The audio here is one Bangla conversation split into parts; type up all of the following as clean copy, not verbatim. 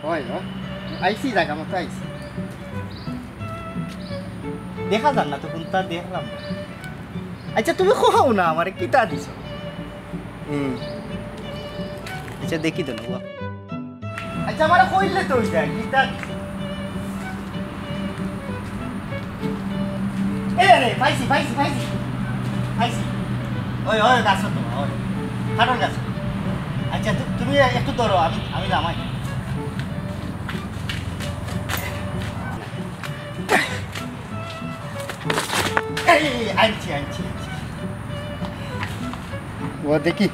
হয় আইসি জায়গা মতো আইসি দেখা যান না তো কোনটা দেখলাম না। আচ্ছা তুমি খাও না আমার কিতা দিছ আচ্ছা দেখি তো না আচ্ছা আমার কইলে তো যায় কিতা এ রে পাইছি পাইছি পাইছি পাইছি ওই ওই গাছ তো ওই কাটন গাছ। আচ্ছা তুমি একটু ধরো আমি নামাই আনছি আনছি ও দেখি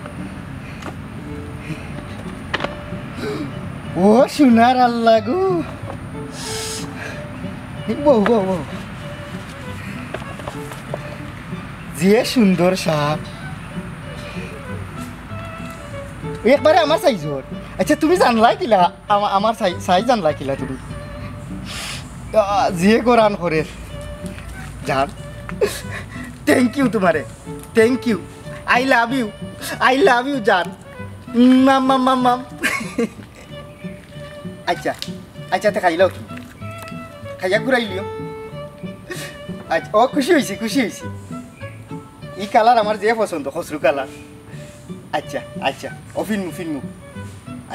ও সোনার আল্লাহ গো বউ বউ বউ যে সুন্দর সাপ একবারে আমার সাইজর। আচ্ছা তুমি জানলা কিলা আমার সাইজ জানলা কিলা তুমি যে কোরআন করে জান থ্যাংক ইউ তোমারে thank you I love you জান মাম মাম মাম মাম। আচ্ছা আচ্ছা তো খাইলাও কি খাইয়া ঘুরাইলিও। আচ্ছা ও খুশি হয়েছি এই কালার আমার যে পছন্দ খসরু কালার। আচ্ছা আচ্ছা ও ফিল্মু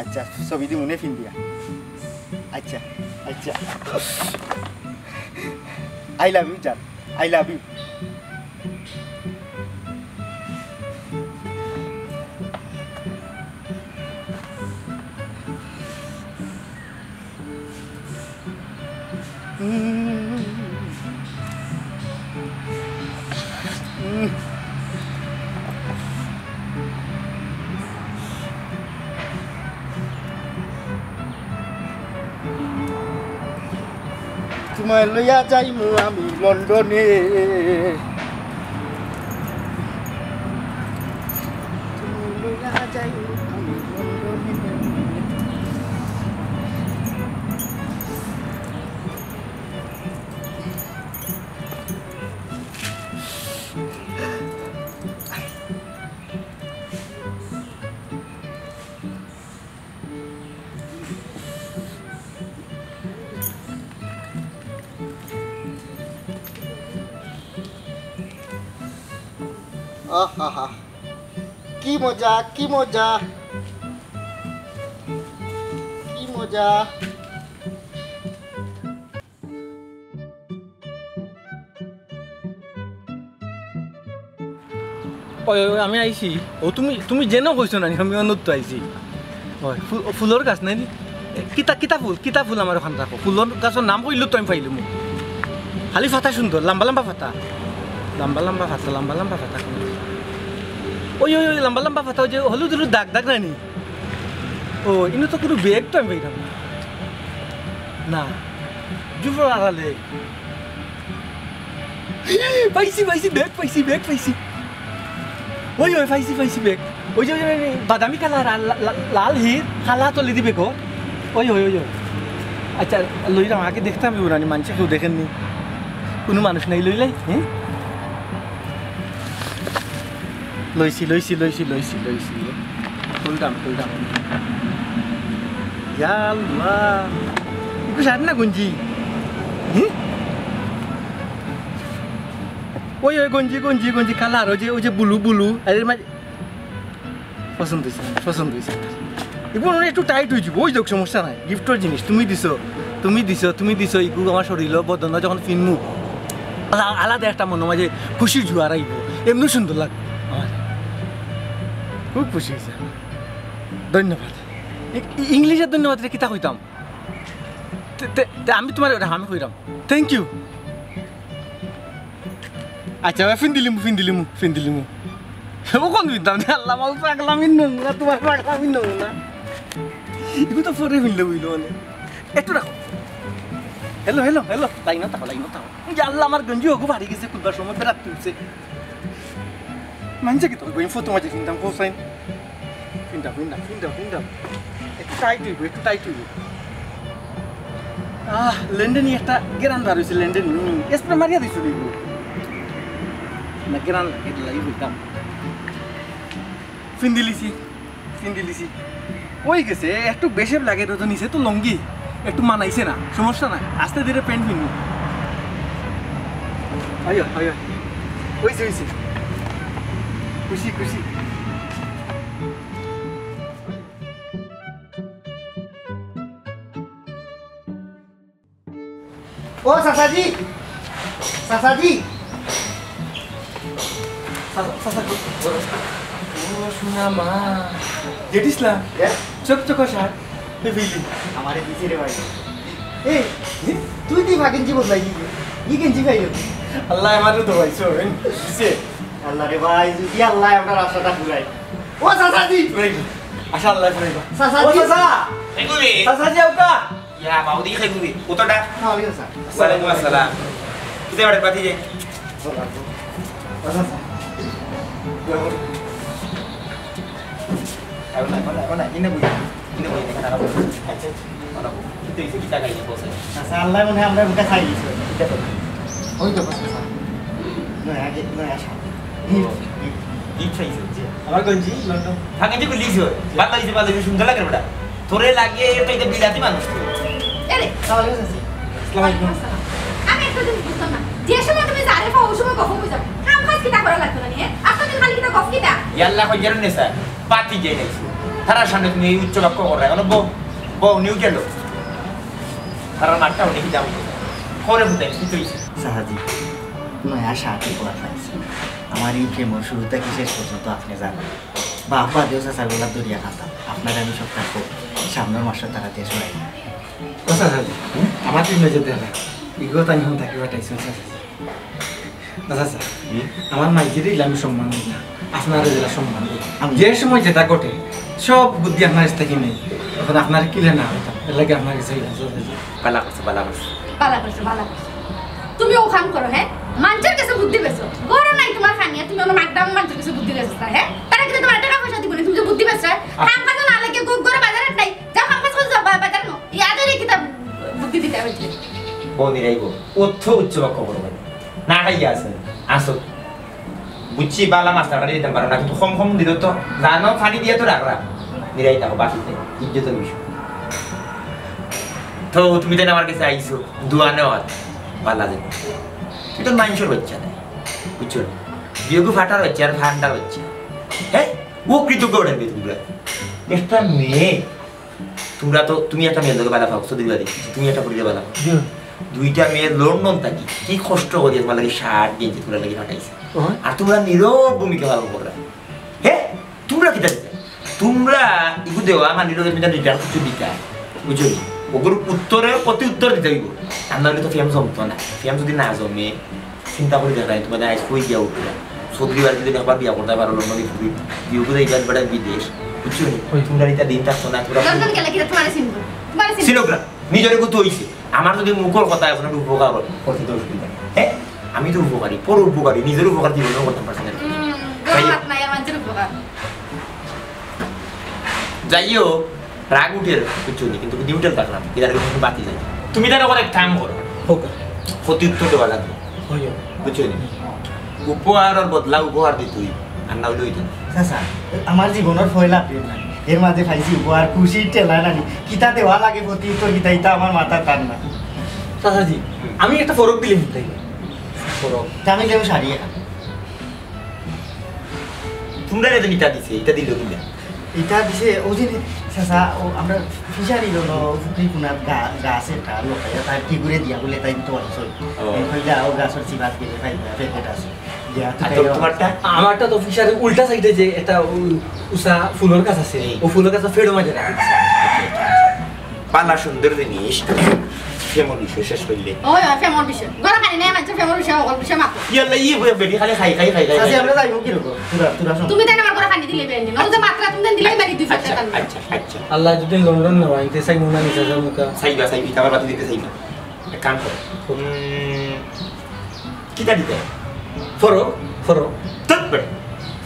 আচ্ছা ছবি দি মনে ফিল্ম দিয়া। আচ্ছা আচ্ছা আই লাভ ইউ জান আই লাভ ইউ। তোমায় লইয়া যাইমু আমি লন্ডনে আহা কি মজা কি মজা কি মজা। ওই আমি আইছি ও তুমি যেন কইছো না আমি অনুত আইছি হয় ফুলের গাছ নাই কিতা ফুল আমার ওখান রাখো ফুলের গাছের নাম কইলো তো আমি পাইলো মোক খালি ফাটা সুন্দর লম্বা ফাটা লম্বা ফাটা ওই লম্বা ফাটা যে হলুদ হলুদ দাগ নানি ও ইনো তো কোনো বেগ তো আমি পাইলাম না জুফর আড়ালে পাইছি বেগ পাইছি ওই পাইছি বেগ ওই যে বাদামি কালার লাল হির কালা তলি দিবে গো ওই আচ্ছা লই যাম আগে দেখতাম উড়ানি মানুষ কেউ দেখেননি কোনো মানুষ নাই লইলাই হ্যাঁ লইছি ফুলদাম ইয়াল্লাহ একটু সার না গঞ্জি হ্যাঁ ওই গঞ্জি কালার ওই যে বুলু এর মাঝে পছন্দ হয়েছে এগুলো একটু টাইট হয়ে যাব ওই দেখ সমস্যা নাই গিফটের জিনিস তুমি দিছো এগুলো আমার শরীর বদন যখন ফিনমু আলাদা একটা মনে মাঝে খুশি জুয়ার আইব এমনি সুন্দর লাগবে আমার খুব খুশি হয়েছে ধন্যবাদ ইংলিশের ধন্যবাদ কিতা কইতাম আমি তোমার আমি কইতাম থ্যাংক ইউ। আচ্ছা ফিন দিলিমু ও কোন দিতাম আল্লাহ মাল পাগলামি নোংরা তোমার পাগলামি নোংরা এগুলো তো পরে ফিনলে বুঝলো মানে একটু রাখো হেলো লাইন থাকো আল্লাহ আমার গঞ্জি হোক বাড়ি গেছে খুলবার সময় বেড়াত তুলছে মানছে কি তো ফটো মাঝে ফিনতাম কোসাইন ফিনতাম একটু টাইট হইব লেন্ডেনি একটা গেরান বার হয়েছে লেন্ডেন স্প্রে মারিয়া দিছো এগুলো না গেরান লাগে বলতাম ফিন দিলিছি ওই গেছে একটু বেশি লাগে তো নিচে তো লঙ্গি একটু মানাইছে না সমস্যা নাই আস্তে ধীরে প্যান্ট কিনবো আয় আয় হইছে হইছে খুশি খুশি ও চাচাজি চাচাজি শোনা মা যেটিসলা চক চক সার ফিলি আমারে দিছে রে ভাই এই তুই দি ভাগেন জীবন লাগি ই গেঞ্জি খাইলো আল্লাহ আমারও তো ভাইছো দিছে আল্লাহ রে ভাই যদি আল্লাহ আপনার আশাটা পুরাই ও চাচাজি আশা আল্লাহ পুরাইবা চাচাজি ও চাচা এই গুবি চাচাজি আউকা ইয়া মাউদি খাই গুবি কতটা ওয়ালাইকুম আসসালাম ওয়ালাইকুম আসসালাম কিতে বাড়ি পাতি যে আইও না ইনে বই এখানে আরাম আচ্ছা মানে কিতে ইসে কিতা গাইছে বসে আচ্ছা আল্লাহ মনে হয় আমরা ওটা খাই দিছি এটা তো ওই তো চাচা নয় আগে নয় আসা কি খাইছে আমার গঞ্জি লন্ডন ভাগে যে লিছো বাদ দিছে সুন্দর লাগে বেটা তোরে লাগে তো এটা বিলাতি মানুষ তুই আরে ওয়ালাইকুম আসসালাম আসসালামু আলাইকুম আমি একটা জিনিস বুঝতাম না যে সময় তুমি জারে পাও ওই সময় গফ বুঝাও কাম কাজ কিটা করা লাগতো না নিয়ে আপনার দিন খালি কিটা গফ কিটা ইয়াল্লা কই জানেন স্যার পাতি যাই নাইছো তার সামনে তুমি এই উচ্চ বাক্য করে এখন বউ নিউ গেল তার মাঠটাও দেখি যাবো করে বুঝাই কি তুইছে চাচাজি নয় আসা কি করা পাইছি আমার এই প্রেমর শুরুতে কি শেষ পর্যন্ত আপনি জানেন বাবা দেও চাচাগুলা দরিয়া খাতাম আপনার আমি সব থাকবো সামনের মাসে তারা দেশ হয় ও চাচাজি আমার দিন যেতে হবে ইগো তাই হন থাকি বাটাইছো চাচাজি চাচা আমার মাইজিরে আমি সম্মান দিই না আপনার জেলা সম্মান দিই যে সময় যেটা ঘটে সব বুদ্ধি আপনার থেকে নেই এখন আপনার কিলে না হইতাম এর লাগে আপনার কাছে বালা করছে পালা করছো তুমি ও কাম করো হ্যাঁ মানুষের কাছে বুদ্ধি পেছো গরো নাই তোমার খানিয়া তুমি ওনা মাগদাম মানুষের কাছে বুদ্ধি পেছো হ্যাঁ তারা কিন্তু তোমার টাকা পয়সা দিবনি তুমি যে বুদ্ধি পেছো কাম কাজ না লাগে গরো বাজারে নাই যাও কাম কাজ করে যাও বাজার নো ইয়াদের কি তা বুদ্ধি দিতে হবে বউ নিরাইব অর্থ উচ্চ বাক্য করবে না খাইয়া আছে আসো বুঝছি বালা মাস্টার কাটি দিতে পারো না কিন্তু কম দিল তো জানো ফানি দিয়ে তো রাখরা নিরাই থাকো বাকিতে ইজ্জতের বিষয় তো তুমি তাই আমার কাছে আইসো দোয়া নেওয়ার বালা দেব তুই তো মানুষের বাচ্চা নাই বুঝছো বিয়োগু ফাটার বাচ্চা আর ফান্ডার বাচ্চা হ্যাঁ ও কৃতজ্ঞ ওঠেন তোমরা একটা মেয়ে তোমরা তো তুমি একটা মেয়ের লোকে বালা ভাবছো দিবা দেখি তুমি একটা পরিবার বালা দুইটা মেয়ে লন্ডন থাকি কি কষ্ট করি তোমার লাগে শার্ট গেঞ্জি তোমরা লাগে ফাটাইছে আর তোমরা নীরব ভূমিকা পালন কররা হ্যাঁ তোমরা কি দিতে তোমরা ইগু দেওয়া আমার নীরব মিটা রিটার্ন কিছু দিতে বুঝছো ওগুলোর উত্তরের প্রতি উত্তর দিতে হইব আর নাহলে তো ফেম জমতো না ফেম যদি না জমে চিন্তা করে দেখা তোমাদের আইস কই দিয়া উঠবে চৌধুরী বাড়ি যদি একবার বিয়া করতে পারো লন্ডনে ঘুরি বিয়ে করে এইবার বেড়া বিদেশ বুঝছো তোমরা এটা দিন থাকতো না তোমরা লন্ডন গেলে কি তোমার চিনবো তোমার চিনবো সিনোগ্রাম নিজের কত হইছে আমার যদি মুখর কথা এখন একটু উপকার করতে তো অসুবিধা হ্যাঁ আমি তো উপকারী পর উপকারী নিজের উপকার জীবনেও করতাম পারছি না গরো নাই আর মানুষের উপকার যাইও রাগ উঠে বুঝছো নি কিন্তু ডিউটেল থাকলাম এটার কিন্তু বাতি যাই তুমি তার ওখানে কাম করো হোক প্রতি উত্তর দেওয়া লাগবে হইও বুঝছো নি উপহারের বদলা উপহার দিতুই আর না হইলে ওইটা চাচা আমার জীবনের ফয়লা প্রেম নাই এর মাঝে পাইছি উপহার খুশি টেলা নানি কিতা দেওয়া লাগে প্রতি উত্তর কিতা ইতা আমার মাথার টান না চাচাজি আমি একটা ফরক দিলাম তাই ফরক তা আমি কেউ সারিয়ে তোমরা এটা নিটা দিছে এটা দিল কিনা এটা দিছে ও যে চাচা ও আমরা ফিশারি লোনো ফুকরি কুনাত গাছ এটা লোকাইয়া তার কি করে দিয়া বলে তাই তো আছে কইলা ও গাছর চিবাত গেলে পাই প্যাকেট আছে দিয়া আর তোমারটা আমারটা তো ফিশারে উল্টা সাইডে যে একটা উষা ফুলের গাছ আছে ও ফুলের গাছ ফেড়ো মাঝে রাখি পালা সুন্দর জিনিস কেমন বিষয় শেষ করলে ওই ফেমর বিষয় গরো খানি নাই মানুষের ফেমর বিষয় অকল বিষয় মাত্র ইয়াল্লা ই বেডি খালি খাই চাচা আমরা যাইবো কি রকম তুরা শুন তুমি তাই আমার গরো খানি দিলে বেন্দি নতুন মাত্রা তুমি দিলে বাড়ি দুই আচ্ছা ফাটা আচ্ছা আচ্ছা আল্লাহ যদি লন্ডন না আইতে চাই মনে নিছে মুকা সাইবা তাবার বাতি দিতে চাইবা এক কাম করো কিটা দিতে ফরক ফরক তৎপর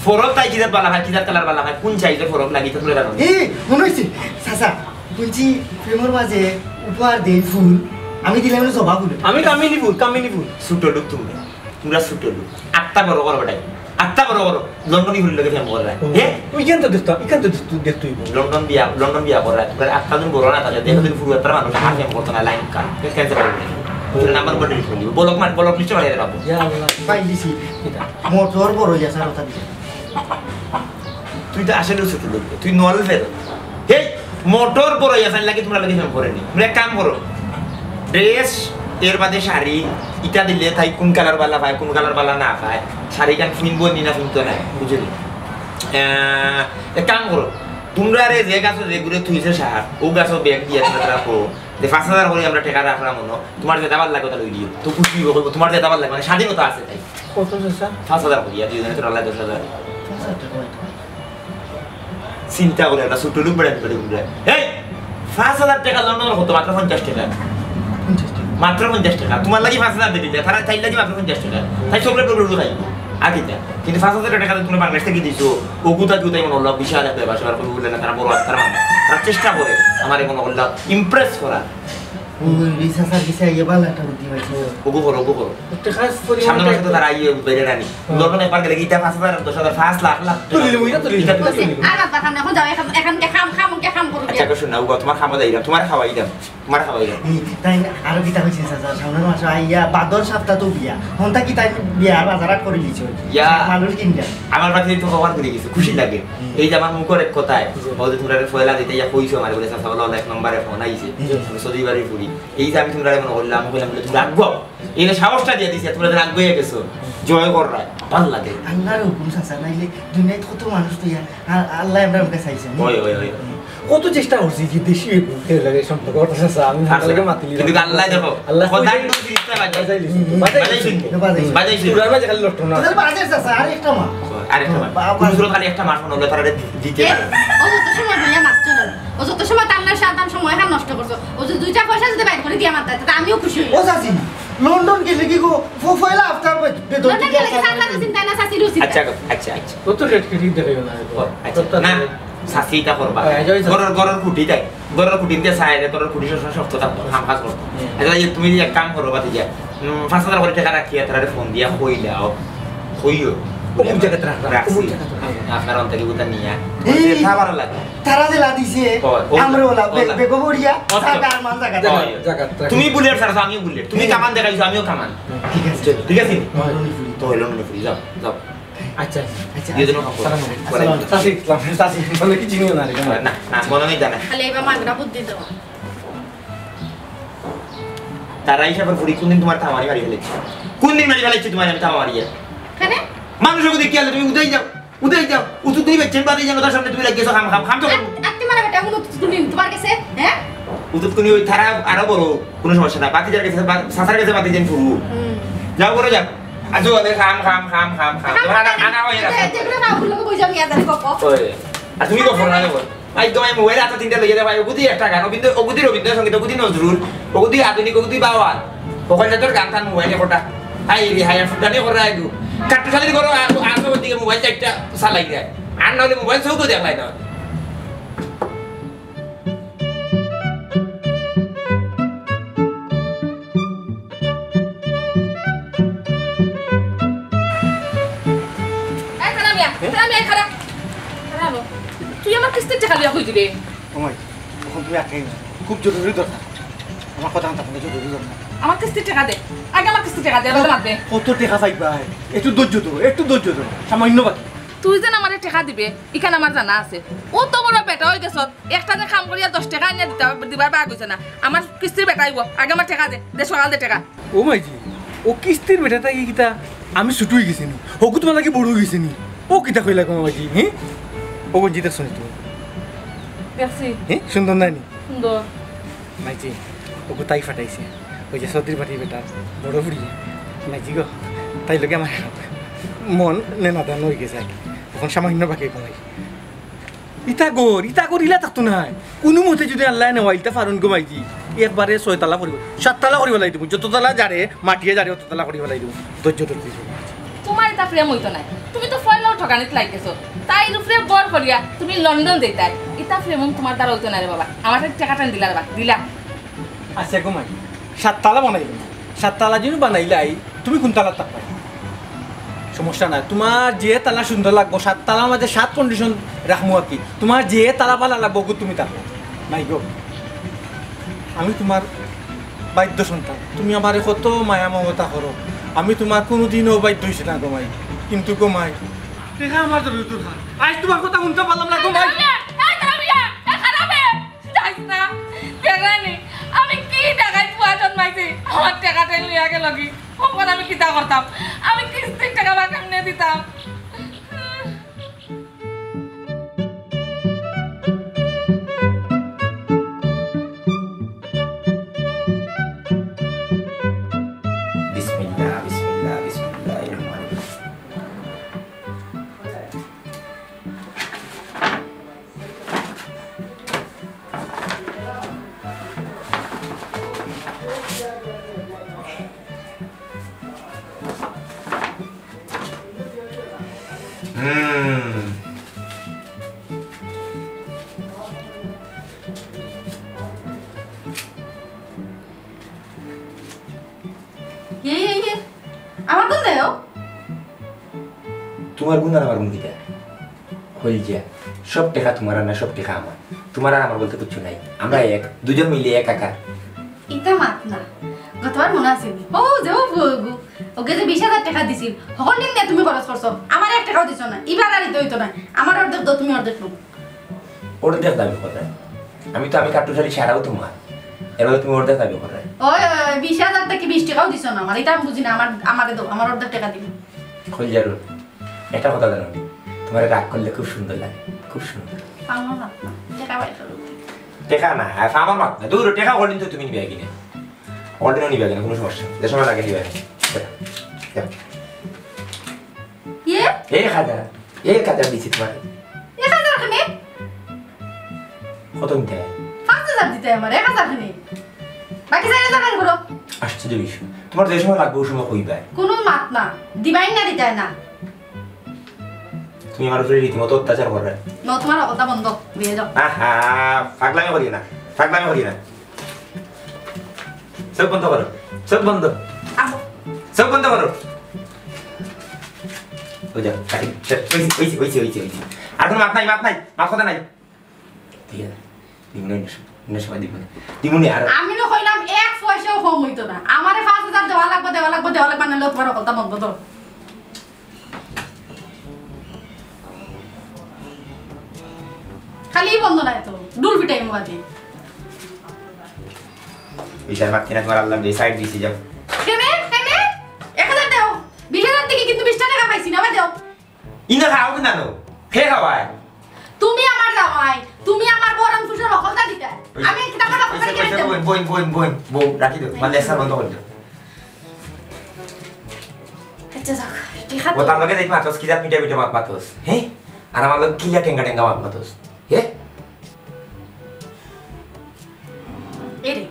ফরক তাই কিদার বালা হয় কিদার কালার বালা হয় কোন সাইজের ফরক লাগি তো তুলে রাখো এই মনে হইছে চাচা বলছি প্রেমর মাঝে উপহার দেই ফুল আমি দিলাম জবা ফুল আমি কামিনী ফুল ছোট লোক তোমরা ছোট লোক আটটা বড় করো বেটাই আটটা আত্তা বড় বড় লন্ডনই হইল লাগে ফেম করে হ্যাঁ ইখান তো দেখতেই লন্ডন বিয়া করে তোর আত্তা দিন বড় না তাহলে দেখো দিন পুরো তার মানুষ আর ফেম করতে না লাইন কার ক্যান্সেল করে তোর নাম্বার বড় ডিলিট করে দিব বলক লিস্ট বানিয়ে রাখবো ইয়া আল্লাহ পাই দিছি মোটর বড় হইয়া স্যার কথা দিছে তুই তো আসলে ছোট লোক তুই নল ফের হে মোটর বড় ইয়াসান লাগে তোমরা লাগে ফেম করে নি তোমরা এক কাম করো ড্রেস এর বাদে শাড়ি ইটা দিলে তাই কোন কালার বালা পায় কোন কালার বালা না পায় শাড়ি কান কিনবো নি না কিনতো না বুঝলি এক কাম করো তোমরা রে যে গাছ যে ঘুরে থুইছে সার ও গাছ ব্যাগ দিয়ে তোমরা রাখো যে 5000 করে আমরা টাকা রাখলাম মনো তোমার যে দাবার লাগে তাহলে দিও তো খুশি হইব তোমার যে দাবার লাগে মানে স্বাধীনতা আছে তাই কত স্যার 5000 করে দিয়ে দিও তোর আল্লাহ 10000 চিন্তা করে একটা ছোট লোক বেড়ে ঘুরে এই 5000 টাকা লন্ডন হতো মাত্র 50 টাকা মাত্র 50 টাকা তোমার লাগি 5000 দিয়ে দিতে তারা চাইলে মাত্র 50 টাকা তাই সবরে প্রবলেম খাই আগে যা কিন্তু 5000 টাকা তুমি বাংলাদেশ থেকে দিছো ও গুতা গুতাই মনে হলো বিশাল একটা ব্যবসা করে বললেন না তারা বড় তারা মানে তারা চেষ্টা করে আমার মনে হলো ইমপ্রেস করা ওই রিসা স্যার কিসে আইয়া ভালো একটা বুদ্ধি পাইছে ওগো করো একটা খাস পরিমাণ সামনে মাসে তো তারা আইয়ে বেরে রানি লন্ডনে একবার গেলে গিটা 5000 10000 5 লাখ লাখ আর বাবা খান এখন যাও এখন কে খাম করবে আচ্ছা শুন না ও তোমার খাওয়া দাইরা তোমার খাওয়াই দাও তাই আরো কিতা হইছে স্যার সামনের মাসে আইয়া বাদর সপ্তাহ তো বিয়া হন্তা কি তাই বিয়া বাজারাত করে দিছো ইয়া মানুষ কিনটা আমার বাড়িতে তো খবর করে গেছে খুশি লাগে এই যে আমার মুখের এক কথায় বলতে তোমরা ফয়লা দিতে ইয়া কইছো আমার বলে সাসা বলা এক নম্বরে ফোন আইছে আমি সদি বাড়ি ফুরি এই যে আমি তোমরা মনে বললাম বললাম তোমরা রাখবো এই যে সাহসটা দিয়ে দিছে তোমরা রাখবো গেছো জয় কর রায় ভালো লাগে আল্লাহর হুকুম সাসা নাইলে দুনিয়ায় কত মানুষ তো ইয়া আল্লাহ আমরা কাছে চাইছে ওই কত চেষ্টা করছি যে দেশি এর লাগে সম্পর্ক করতে স্যার আমি হাতলকে মাতিলি কিন্তু আল্লাহ দেখো আল্লাহ খোদাই তো জিনিসটা বাজাইছি পুরা বাজে খালি লট্ট না তাহলে বাজে সাসা আর একটা মা আরেকটা কোন সুরত খালি একটা মার ফোন হলো তারা দিতে পারে ও যত সময় ভাইয়া মারছো না ও যত সময় তান্নার সাধারণ সময় এখন নষ্ট করছো ও যদি দুইটা পয়সা যদি বাইর করে দিয়ে মারতে তা আমিও খুশি হই ও সাসি লন্ডন গেলে কি গো ফয়লা আফটার বেদর লন্ডন গেলে কি সালা চিন্তা না সাসি রুচি আচ্ছা কত রেট কেটে দেখাইও না না সাসিটা করবা গরর খুঁটি তাই গরর খুঁটিতে সাইরে গরর খুঁটি সপ্তাহ কাম কাজ করতো আচ্ছা তুমি এক কাম করো বাতি যা 5000 করে টাকা রাখিয়া তারা ফোন দিয়া কইলাও কইও কোন জায়গা রাখছি আপনার অন্তরে বুতা নিয়া খাবার লাগে তারা যে লা দিছে আমরা ওলা বেগবড়িয়া সাকার মান জায়গা তুমি বুলেট স্যার আমিও বুলেট তুমি কামান দেখাইছো আমিও কামান ঠিক আছে তো হলো না ফ্রি যাও আচ্ছা দিয়ে দিনো কাপড় সাসি মানে কি চিনিও না না মনে নেই জানা খালি এবার মাগরা বুদ্ধি দাও তারা হিসাবে ঘুরি কোনদিন তোমার তামারি মারি ফেলেছে কোনদিন মারি ফেলেছে তোমার আমি তামারি কেন মানুষকে দেখি আলে তুমি উদয় যাও উতু তুই বেচেন বাদে যেন তার সামনে তুমি লাগিয়েছো খাম তো আত্মি মারা বেটা কোনো তুমি তোমার কাছে হ্যাঁ উতু তুমি ওই তারা আরো বড় কোনো সমস্যা না বাকি যার কাছে সাসার কাছে বাকি যেন ফুরু যাও করে যাও আজো আলে খাম আনা হয় না যেগুলো না ভুল লোক কই যাবি আদানি কপ ওই আর তুমি কো ফোন না দেবো আই তোমায় মোবাইল হাতে তিনটা লইয়া দেবা ওগুদি একটা গান ওগুদি রবীন্দ্র সঙ্গীত ওগুদি নজরুল ওগুদি আধুনিক ওগুদি বাওয়াল ওখানে তোর গান টান মোবাইলে কোটা আই রে হাই ফুটানি করে আইদু কাটু খালি করো আসো দিকে মোবাইল একটা চালাই যায় আর নাহলে মোবাইল সব তো দেখাই না তুই আমার কিস্তির টাকা লিয়া কই দিলে ওমাই তখন তুমি আটকাই না খুব জরুরি দরকার আমার কথা আনতে হবে জরুরি দরকার আমার কিস্তির টাকা দে আগে আমার কিস্তির টাকা দে আলাদা মারবে কত টাকা পাইবা একটু ধৈর্য ধরো সামান্য বাকি তুই যেন আমার টাকা দিবে এখানে আমার জানা আছে ও তো বড় বেটা হয়ে গেছ একটা যে কাম করিয়া 10 টাকা এনে দিবার বা গেছে না আমার কিস্তির বেটা আইব আগে আমার টাকা দে সকাল দে টাকা ও মাইজি ও কিস্তির বেটা তাই কিতা আমি ছুটু হয়ে গেছি নি হকু তোমার লাগে বড় হয়ে গেছি নি ও কিতা কইলা কো মাইজি হ্যাঁ ও জিতে শুনি তুমি দেখছি হ্যাঁ সুন্দর নানি সুন্দর মাইজি ওকে তাই ফাটাইছে ওই যে সদরির বাড়ি বেটা বড় বুড়ি মাইজি গো তাই লোকে আমার মন নেনাদান হয়ে গেছে আর তখন সামান্য বাকি কমাই ইতা ইলা থাকতো না কোনো মতে যদি আল্লাহ নেওয়াইলটা ফারুন গো মাইজি একবারে 6 তালা করিব 7 তালা করিব লাই দিব যত তালা যারে মাটিয়ে যারে অত তালা করিব লাই দিব ধৈর্য ধরতে তোমার এটা প্রেম হইতো না তুমি তো ফয়লাও ঠকানিত লাগতেছো তাই রূপরে বর করিয়া তুমি লন্ডন দেইতাই এটা প্রেম তোমার দ্বারা হইতো না রে বাবা আমার টাকাটা দিলা রে বাবা দিলা আচ্ছা গো মাই 7 তালা বানাইল 7 তালা যদি বানাইলাই তুমি কোন তালা থাকবা সমস্যা নাই তোমার যে তালা সুন্দর লাগবো 7 তালার মাঝে 7 কন্ডিশন রাখবো আর কি তোমার যে তালা ভালো লাগবো গো তুমি থাকো নাই গো আমি তোমার বাধ্য সন্তান তুমি আমার কত মায়া মমতা করো আমি তোমার কোনোদিনও বাধ্য হয়েছি না গো মাই কিন্তু গো মাই দেখা আমার জরুরি তো আজ তোমার কথা শুনতে পারলাম না গো মাই আমি কি টাকায় পুয়া জন্মাইছি আমার টাকাটা লিয়ে গেল কি আমি কিতা করতাম আমি কিস্তির টাকা বা কেমনে দিতাম বিসমিল্লাহ বিসমিল্লাহ বিসমিল্লাহির রহমানির রহিম। আমার কোন দেও তোমার গুণ আর আমার গুণ কিটা হইলজিয়া সব টাকা তোমার আর না সব টাকা আমার তোমার আর আমার বলতে কিছু নাই আমরা এক দুজন মিলে এক একা ইটা মাত না গতবার মনে আছে ও যাও গু ওকে যে 20,000 টাকা দিছিল হকন দিন না তুমি খরচ করছো আমার 1 টাকাও দিছো না এবার আর দিতে হইতো না আমার অর্ধেক দাও তুমি অর্ধেক নাও অর্ধেক দাবি করে আমি কাটুসারি সারাও তোমার এবার তুমি অর্ধেক দাবি করে ওই 20,000 টাকা 20 টাকাও দিছো না আমার এটা আমি বুঝি না আমারে দাও আমার অর্ধেক টাকা দিবি হইলজারু একটা কথা জানো তোমার রাগ করলে খুব সুন্দর লাগে খুব সুন্দর আমার মাত না টাকা বাইর করো টাকা না আমার মাত না দূর টাকা অর্ডিন তো তুমি নিবে কিনে অর্ডিনও নিবে কিনে কোনো সমস্যা যে সময় লাগে নিবে ইয়ে এই খাতা দিচ্ছি তোমার 1000 খানে কত নিতে 5000 দিতে আমার 1000 খানে বাকি 4000 টাকা করো আশ্চর্য বিষয় তোমার যে সময় লাগবে ওই সময় কইবে কোনো মাত না দিবাই না দিতে না তুমি আমার উপরে রীতিমতো অত্যাচার করবে ন তোমার কথা বন্ধ দিয়ে যাও আহা পাগলামি করি না সব বন্ধ করো সব বন্ধ আবো সব বন্ধ করো ওই যা ওইছে আর কোনো মাপ নাই মাপ কথা নাই ঠিক আছে দিমুনি সময় দিমুনি আর আমি না কইলাম 1 পয়সাও কম হইতো না আমারে 5000 দেওয়া লাগবে না লো তোমার কথা বন্ধ তো খালি বন্ধ না তো ডুল পিটাই মাঝে বিচার মারতে না তোমার আল্লাহ দিয়ে সাইড দিছি যাও কেনে 1000 দাও 20,000 থেকে কিন্তু 20 টাকা পাইছি না দাও ইনা খাও না নো খে খাওয়ায় তুমি আমার জামাই তুমি আমার বরণ ফুসের হকলটা দিতে আমি কি টাকা রাখতে পারি না বই রাখি দাও মানে লেসা বন্ধ করে দাও আচ্ছা যাক ঠিক আছে ও তার লগে দেখ মাতস কি যা পিটা মাতস হ্যাঁ আর আমার লগে কিলা টেঙ্গা মাতস হ্যাঁ এরে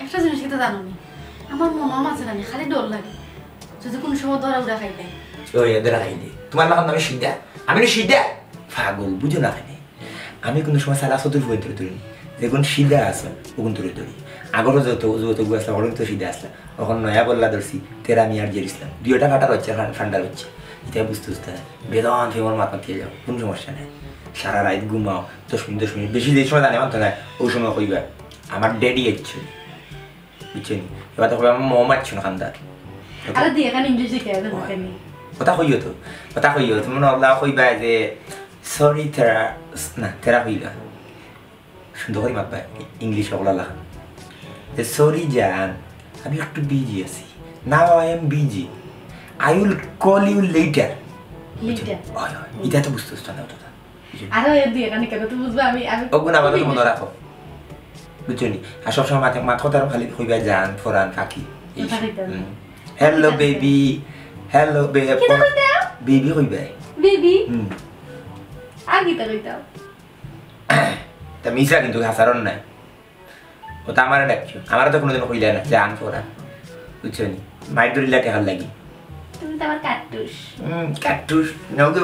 একটা জিনিস কি জানো নি আমার মন আছে না খালি ডর লাগে যদি কোন সময় ধরা উড়া খাই দেয় ওই এদের আইলে তোমার নাম আমি সিদ্ধা আমি না সিদ্ধা পাগল বুঝো না কেন আমি কোনো সময় সালা সতুর বই ধরে ধরি দেখুন সিদ্ধা আছে ওগুন ধরে ধরি আগরও যত গু আসলাম ওরকম তো সিদ্ধা আসলাম ওখান নয়া বললা ধরছি তেরা আমি আর জেরিসলাম 2টা কাটার হচ্ছে ঠান্ডার হচ্ছে এটা বুঝতে বেদন ফেমর মাথা খেয়ে যাও কোনো সমস্যা নেই সারা রাত ঘুমাও 10 মিনিট বেশি যে সময় জানে মানতে না ওই সময় কইবা আমার ড্যাডি হচ্ছে বুঝছেন এবার তো আমার মম মারছো না খান্দার আরে দিয়ে এখানে ইংলিশ শিখে দেবো কেন কথা কইও তুমি আল্লাহ কইবা যে সরি তেরা কইলা সুন্দর করে মাপবা ইংলিশ ওগুলা লেখা যে সরি জান আমি একটু বিজি আছি now I am busy I will call you later এটা তো বুঝতে না ওটা আরে দিয়ে এখানে কেন তুই বুঝবা আমি ওগুন আমাদের মনে রাখো বুঝছনি আর সবসময় মাথা কথা খালি কইবা জান ফরান ফাঁকি হ্যালো বেবি হ্যালো বেবি কইবা বেবি আগে তো কইতাও তা মিশা কিন্তু হাসারন না ওটা আমার ডাকছো আমার তো কোনোদিন কইলে না জান ফরান বুঝছনি মাইডরিলা টেকার লাগি তুমি তো আমার কাটুস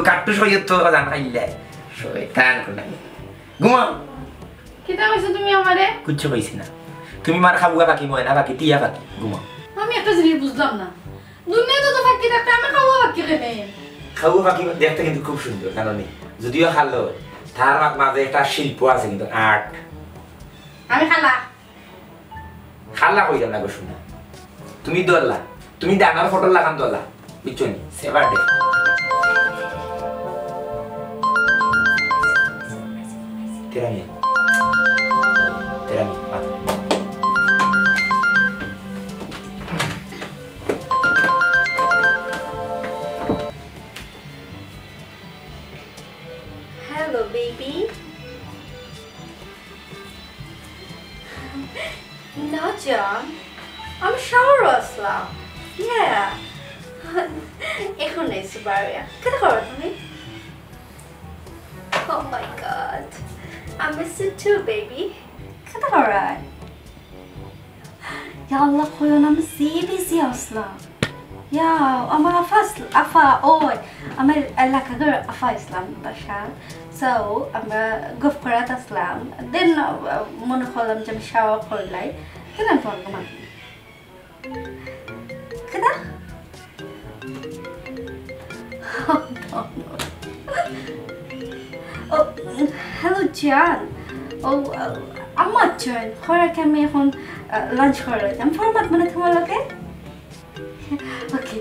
কাটুস হইতো জান খাইলে শয়তান কোন ঘুমা কিতা কইছো তুমি আমারে কিচ্ছু কইছি না তুমি মার খাবুয়া বাকি ময়না বাকি টিয়া বাকি ঘুমা আমি একটা জিনিস বুঝলাম না দুনিয়া তো ফাঁকি থাকতে আমি খাবো ফাঁকি কেনে খাবো পাখি দেখতে কিন্তু খুব সুন্দর জানি যদিও খালো তার মাঝে একটা শিল্প আছে কিন্তু আর্ট আমি খালা খাল্লা কইলাম না গো শোনা তুমি দোল্লা তুমি ডানার ফটো লাগান দোল্লা বুঝছো নি সেবার দে তেরামি Hello, baby. No, John. I'm sure Aslam. Yeah. এখন এসে বাড়িয়া কেটে করো তুমি Oh my god. I miss you too, baby. কেটে করো Ya Allah koyunam busy Aslam. Ya ama afa oy ama elakagar afa Islam bashar. So আমরা গফ করাত আসলাম দেন মনে করলাম যে আমি শাওয়ার করলাই কেন ফোন তোমার কেদা ও হ্যালো জান ও আমার জান খরাকে আমি এখন লাঞ্চ করলাম ফরমাত মানে তোমার লগে ওকে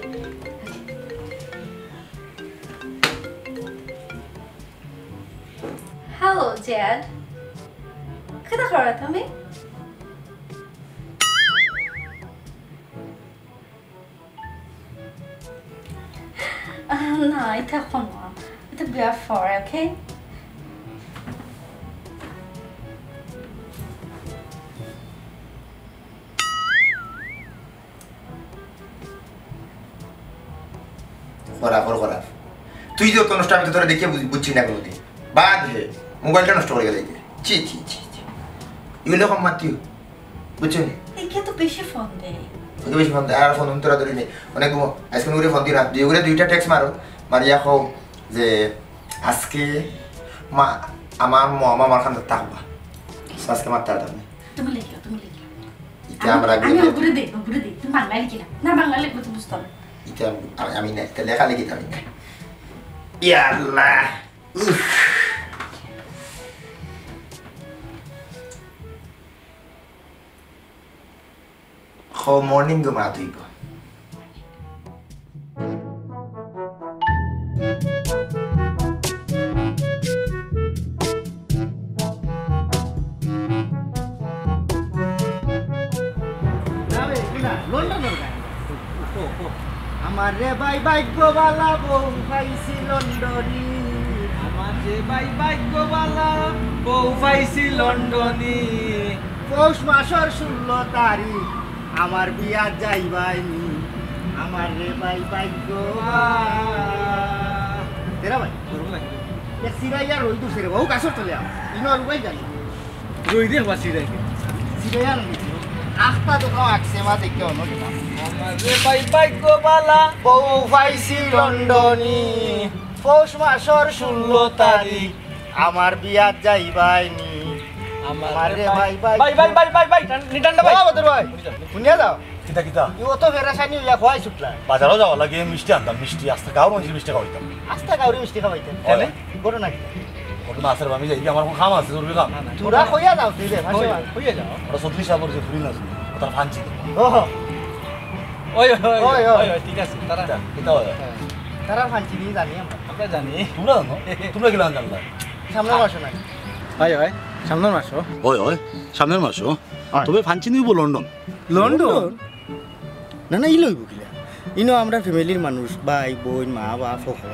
Hello, Dad. Kada kara tami? No, ita kono. Ita biar for, okay? খরা তুই যে অনুষ্ঠান আমি তো তোরা দেখে বুঝছি না কোনোদিন বাদ হে মোবাইলটা নষ্ট করে গেলে ছি এগুলো কম মাতিও বুঝছো নি একে তো বেশি ফোন দেয় ওকে বেশি ফোন দেয় আর ফোন তোরা ধরে নেই অনেক আজকে করে ফোন দিই না দুইটা টেক্সট মারো মারিয়া কও যে আজকে মা আমার খান থাকবা আজকে মারতে পারতাম না তুমি লিখো এটা আমরা আমি উপরে দেই তুমি বাংলা লিখি না বাংলা লিখবো তো বুঝতে হবে এটা আমি না এটা লেখা লিখি আমি না ইয়া আল্লাহ morning gumato ko. আমারে বাই ভাগ্যবালা বউ পাইছি লন্ডনী আমারে বাই ভাগ্যবালা বউ পাইছি লন্ডনী পৌষ মাসের 16 তারিখ আমার বিয়া যাইবাইনি আমার রে ভাই ভাগ্যবালা তেরা ভাই করব না এক সিরাইয়া রই তো সেরে বহু কাছর চলে ইনো আর ভাই জানি রই দে বা সিরাইয়া নাকি আখতা তো কাও আকসে মা দেখে অন্য কিনা আমার রে ভাই ভাগ্যবালা বউ পাইছি লন্ডনী পৌষ মাসের 16 তারিখ আমার বিয়া যাইবাইনি আমার রে ভাই নিটান্ডা ভাই বদর ভাই শুনিয়া যাও কিতা ও তো ফেরাসানি হইয়া খোয়াই ছুটলা বাজারও যাওয়া লাগে মিষ্টি আনতাম মিষ্টি আস্তে গাঁর মানুষের মিষ্টি খাওয়াইতাম আস্তা কাউরি মিষ্টি খাওয়াইতেন তাহলে বড় নাকি ওটা মাছের আমি যাই আমার খাম আছে জরুরি কাম তোরা কইয়া যাও তুই রে ভাষা কইয়া যাও ওটা 36 সাবর যে ফুরিল আছে ওটা ফানছি ওহ ওই ঠিক আছে তারা কিতা হয় তারা ফানছি নি জানি আমরা জানি তোমরা জানো তোমরা কি জানলা সামনে মাসো না হয় সামনের মাসও হয় সামনের মাসও তবে ফানছি নিব লন্ডন না ই লইব কিলা ইনো আমরা ফ্যামিলির মানুষ ভাই বোন মা বাপ সকল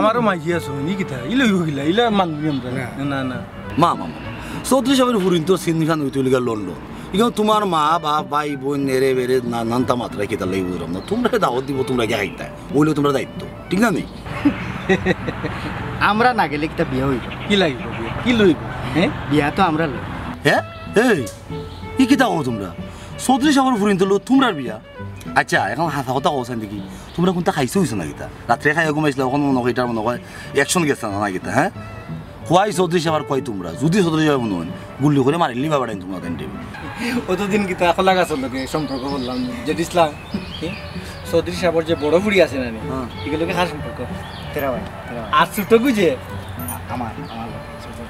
আমারও মাঝি আছো নি কিতা ইলইব গিলা ইলা মানবি আমরা না মা 34 সাবের ফুরিন তো সিনখান হইতে লিগা লন্ডন ইগো তোমার মা বাপ ভাই বোন নেরে বেরে নানতা মাত্রা কিতা লইব না তোমরা দাওয়াত দিব তোমরা কি খাইতা ওইলো তোমরা দায়িত্ব ঠিক না নেই আমরা না গেলে কিতা বিয়া হইব কি লাগিব কি লইব হ্যাঁ বিয়া তো আমরা লই হ্যাঁ এই ই কিতা কও তোমরা 34 সাবের ফুরিন তো তোমরা বিয়া আচ্ছা এখন হাসা কথা কওছেন দেখি তোমরা কোনটা খাইছো হইছ না কিতা রাত্রে খাইয়া ঘুমাইছিল এখন মনে হয় এটার মনে হয় অ্যাকশন গেছে না কিতা হ্যাঁ খোয়াই 34 সাবার কয় তোমরা যদি 34 সাবার মনে হয় গুল্লি করে মারিলি বাবা তোমরা দেন অতদিন কিতা খোলা গাছ লগে সম্পর্ক করলাম যে ইসলাম চৌধুরী সাহেবের যে বড় ফুড়ি আছে না হ্যাঁ। এগুলোকে কার সম্পর্ক তেরা ভাই আর ছোট গুজে আমার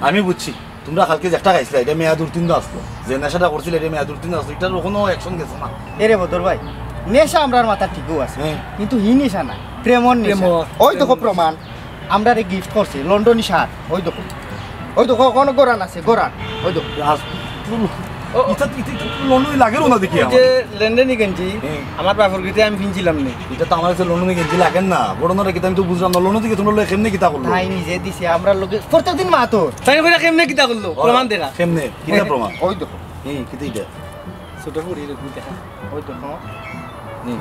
আমি বুঝছি তোমরা কালকে যেটা খাইছিলে এটা মেয়াদ উত্তীর্ণ আসলো যে নেশাটা করছিলে এটা মেয়াদ উত্তীর্ণ আসলো এটার কোনো অ্যাকশন গেছে না এরে বদর ভাই নেশা আমরার মাথা ঠিকও আছে হ্যাঁ। কিন্তু হি নেশা না প্রেমর নেশা প্রেমর। ওই দেখো প্রমাণ আমরা গিফট করছে লন্ডনী শার্ট ওই দেখো কোনো গোরান আছে গোরান ওই দেখো লন্ডনে লাগেও না দেখি যে লেনদেনি গেঞ্জি হ্যাঁ। আমার বাপর গিতে আমি কিনছিলাম নি এটা তো আমার কাছে লন্ডনে গেঞ্জি লাগেন না ঘটনাটা কিতা আমি তো বুঝলাম না লন্ডন থেকে তোমরা লোক কেমনে কিতা করলো তাই নিজে দিছে আমরা লোকে প্রত্যেকদিন মাতর তাই করে কেমনে কিতা করলো প্রমাণ দেখা কেমনে কিতা প্রমাণ ওই দেখো এই কিতা এটা ছোট ফুড়ি এরকম দেখা ওই দেখো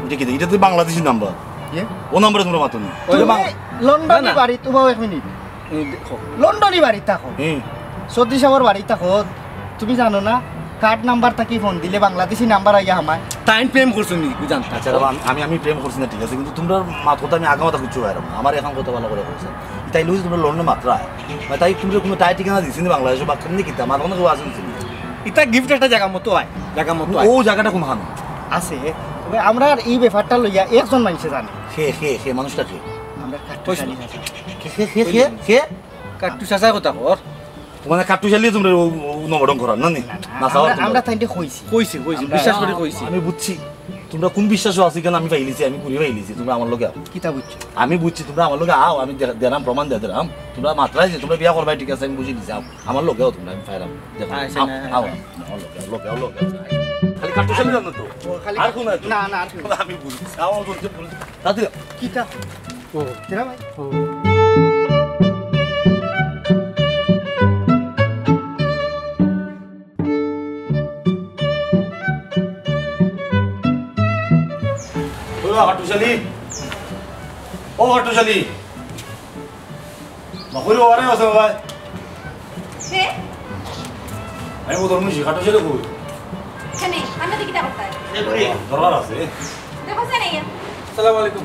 এটা কিতা এটা তো বাংলাদেশি নাম্বার ইয়ে? ও নাম্বারে তোমরা মাতো নি ওই তুমি লন্ডনী না, না। বাড়ি তোমাও এক মিনিট এই দেখো লন্ডনী বাড়ি থাকো হ্যাঁ সত্যি সাবর বাড়ি থাকো তুমি জানো না কার্ড নাম্বার থাকি ফোন দিলে বাংলাদেশি নাম্বার আইয়া আমায় টাইম প্রেম করছো নি জানতা আচ্ছা আমি প্রেম করছি না ঠিক আছে কিন্তু তোমরা মাত কথা আমি আগা মাথা কিছু হয় আমার এখন কথা ভালো করে বলছে তাই লুজ তোমরা লন্ডনে মাত্রা মানে তাই তোমরা কোনো টাই ঠিকানা দিছি না বাংলাদেশে বা কেমনি কিতা আমার কোনো কেউ আসেন এটা গিফট একটা জায়গা মতো আয় জায়গা মতো আয় ও জায়গাটা কোন হান আছে তবে আমরা আর এই ব্যাপারটা লইয়া একজন মানুষে জানে খে মানুষটা খে আমরা কইস কাটতে না। খে কাট্টু চাচা কথা কর মানে কাটু চালিয়ে তোমরা নবরং করার না নি না চাওয়ার আমরা তাইতে কইছি কইছি বিশ্বাস করে কইছি আমি বুঝছি তোমরা কোন বিশ্বাসও আছে কেন আমি পাইলিছি আমি ঘুরে পাইলিছি তোমরা আমার লগে কিতা বুঝছো আমি বুঝছি তোমরা আমার লগে আও আমি দেরাম প্রমাণ দিয়ে দিলাম তোমরা মাত্রাই যে তোমরা বিয়া করবাই ঠিক আছে আমি বুঝি দিছি আমার লগেও তোমরা আমি পাইলাম দেখো আচ্ছা, না, আও লগে খালি কাটু চালিয়ে জানো তো খালি আর কোন না না আর কোন আমি বুঝছি আও বলতে তাতে কিতা ও তেরা ভাই হাটুশালী ও হাটুশালী মাকুরি ওরে আছে বাবা হে আমি বলতো মুজি হাটুশালী কই এখানে আমি দেখি তা করতে দরকার আছে দেখো সে নাই আসসালামু আলাইকুম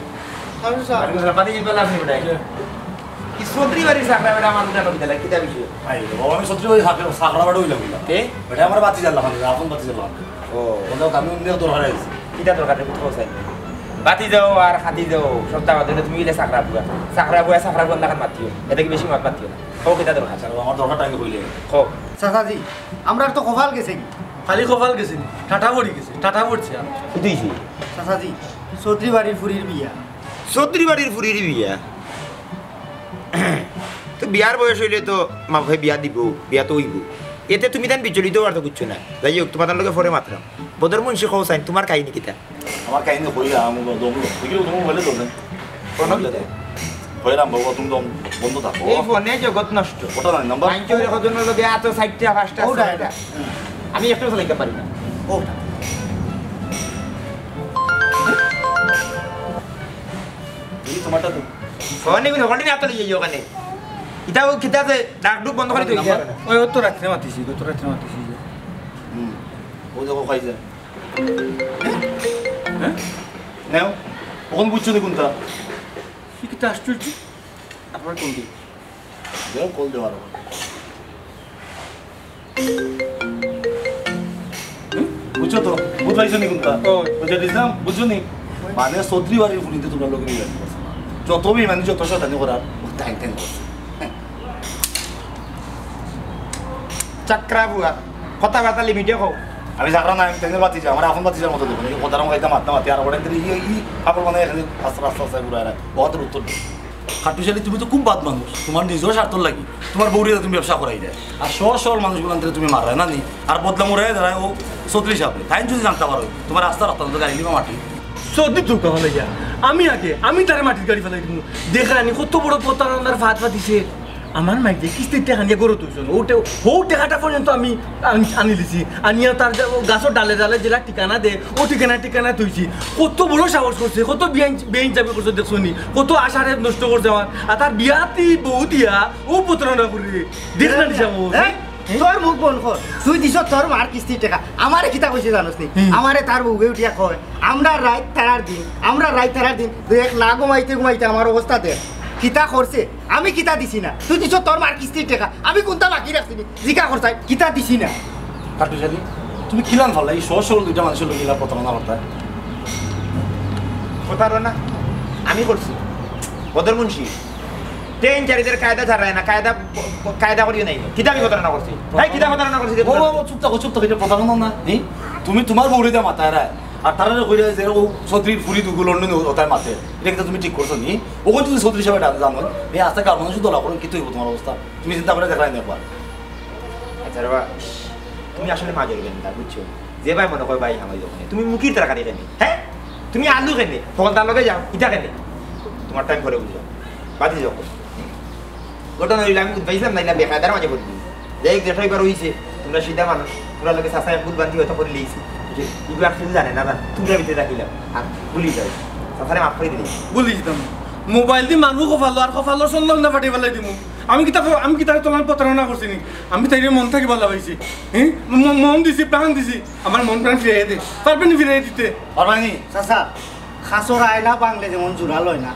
আমি স্যার পাতি জিপে লাভ নেই বেটা কি সদরি বাড়ি সাকরা বেটা আমার দুটা কবিতা লাগে কিতা বিষয় আই বাবা আমি সত্যি ওই সাকরা বাড়ি হইলাম কে এটা আমার বাতি জ্বালা মানে আপন বাতি জ্বালা ও ওটা আমি অন্য দরকার আছে কিতা দরকার কোথাও চাই বাতি যাও আর খাতি যাও সপ্তাহ বাদে তুমি ইলে সাকরা বুয়া লাগান মাতিও এটা কি বেশি মাত মাতিও না ও কিতা দরকার আমার দরকার টাইম হইলে খো চাচাজি আমরা তো কপাল গেছে কি খালি কপাল গেছে নি টাটা পড়ি গেছে টাটা পড়ছে আর শুধুইছি চাচাজি চৌধুরী বাড়ির ফুরির বিয়া সদরি বাড়ির ফুরির বিয়া তো বিয়ার বয়স হইলে তো মা ভাই বিয়া দিব বিয়া তো হইব এতে তুমি তান বিচলিত আর তো বুঝছো না যাই হোক তোমার লোকে ফরে মাত্রাম বদর মুন্সি খাও চাই তোমার কাহিনী কিতা আমার কাহিনী হইয়া আমার দম দেখি তুমি বলে দম কোনো হইরাম বাবা তুমি দম বন্ধ থাকো এই ফোনে জগৎ নষ্ট ওটা নাই নাম্বার পাঁচজন একজনের লোকে এত 60টা 5টা ওটা, 6টা আমি একটা চালাইতে পারি না ওটা এই তোমারটা তো ফোনে গুলো ফোনে না তলি যাই ওখানে ইটাও কিতা আছে ডাক ডুক বন্ধ করে দিই ওই ও তো রাত্রে মাতিছি ও দেখো খাই যায় নেও কখন বুঝছো দেখুন তা কি কিতা আশ্চর্য আপনার কোনটি দেও কল দেওয়ার বুঝছো তো বুঝাইছো নি কোনটা ও। বুঝে দিলাম বুঝছো নি মানে চৌধুরী বাড়ির ফুলিতে তোমরা লোক নিয়ে যত মানে যত শতানি করার টাইম টাইম করছে চাকরা বুয়া কথা বার্তা লিমিটে খাও আমি জাগরা না আমি তেনের বাতি আমার এখন বাতি যাওয়ার মতো দেখুন এই কথার মতো মারতে মারতে আর ওটা ই কাপড় মানে এখানে আস্তে আস্তে আস্তে ঘুরে আর বহুত উত্তর খাটুশালী তুমি তো খুব বাদ মানুষ তোমার নিজেও স্বার্থ লাগি তোমার বউরিয়া তুমি ব্যবসা করাই দেয় আর সরল মানুষগুলো আনতে তুমি মারায় না নি আর বদলা মোড়াই দাঁড়ায় ও 34 সাপে তাই যদি জানতে পারো তোমার রাস্তা রাস্তা গাড়ি দিবা মাটি সর্দি তো কথা লাগিয়া আমি তারে মাটির গাড়ি ফেলাই দিব দেখানি কত বড় প্রতারণার ভাত পাতিছে আমার মাইকে কিস্তির টাকা নিয়ে গড়ে তুলছিল ও টাকাটা পর্যন্ত আমি আনি দিছি আনিয়া তার গাছের ডালে ডালে যেটা ঠিকানা দে ও ঠিকানা তুইছি কত বড় সাহস করছে কত বেঞ্চ যাবে করছে দেখছো নি কত আশারে নষ্ট করছে আমার আর তার বিয়াতি বউ দিয়া ও প্রতারণা করে দেখ না দিছে তোর মুখ বন্ধ কর তুই দিছ তোর মার কিস্তির টাকা আমারে কিতা কইছে জানোস নি আমারে তার বউকে উঠিয়া কয় আমরা রাত তারার দিন দেখ না ঘুমাইতে আমার অবস্থা দেখ কিতা করছে আমি কিতা দিছি না তুই দিছ তোর মার কিস্তির টাকা আমি কোনটা বাকি রাখছি জিকা করছাই কিতা দিছি না খাটুশালী তুমি কিলান ভালো এই সরল দুইটা মানুষের লোক গিলা প্রতারণা করতে প্রতারণা আমি করছি বদর মুন্সি ট্রেন চারিদের কায়দা ছাড়ায় না কায়দা করিও নাই কিতা আমি প্রতারণা করছি ভাই কিতা প্রতারণা করছি চুপ থাকো এটা প্রতারণা না তুমি তোমার বউরে দেওয়া মাথায় রায় আর তারা কইরা যে ও ছত্রির ফুরি দুগু লন্ডনে ওটার মাথায় এটা কিন্তু তুমি ঠিক করছো নি ওখানে যদি ছত্রিশ হিসাবে জানো এই আস্তে কার মানুষ দলা করেন কিন্তু তোমার অবস্থা তুমি চিন্তা করে দেখাই নেবা আচ্ছা বাবা তুমি আসলে মাজর কেন তা বুঝছো যে ভাই মনে কর ভাই আমার ওখানে তুমি মুখির তরকারি কেন হ্যাঁ তুমি আলু কেন তখন তার লগে যাও ইটা কেন তোমার টাইম করে বুঝো বাদি যাও ঘটনা হইলে আমি বুঝবাইছিলাম না বেকায়দার মাঝে বলবি যাই দেখাই বার হইছে তোমরা সিধা মানুষ তোমরা লোকে সাসায় বুধ বান্ধি হয়তো করে লিয়েছি এগুলো আর তুমি জানে না তোমরা ভিতরে রাখিলাম আর ভুলি যাও সাসারে মাফ করে দিলি বলি দিতাম মোবাইল দি মানুহ কফালো আর কফালোর সন্দেহ না ফাটি পেলাই দিমু আমি কিতা তোলার প্রতারণা করছি নি আমি তাই মন থাকি ভালো পাইছি হ্যাঁ মন দিছি প্রাণ দিছি আমার মন প্রাণ ফিরিয়ে দে পারবেন ফিরিয়ে দিতে পারবানি চাচা খাসর আয়না বাংলে যেমন জোড়া লয় না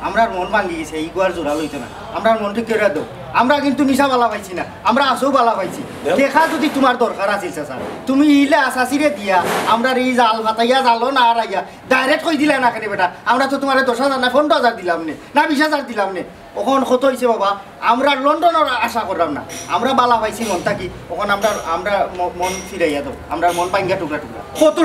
আমরা মন ভাঙি গেছে এই গুয়ার জোড়া লইতে না আমরা মন ঠিক করে দাও আমরা কিন্তু নিশা বালা পাইছি না আমরা আসেও বালা পাইছি দেখা যদি তোমার দরকার আছে চাচা তুমি ইলে আসাসিরে দিয়া আমরা এই জাল ফাতাইয়া জালো না আর আইয়া ডাইরেক্ট কই দিলা না কেন বেটা আমরা তো তোমার 10,000 না 15,000 দিলাম না 20,000 দিলাম নে ওখন কত হয়েছে বাবা আমরা লন্ডনের আশা করলাম না আমরা বালা পাইছি মন থাকি ওখন আমরা মন ফিরাইয়া দাও আমরা মন পাইঙ্গা টুকরা টুকরা কত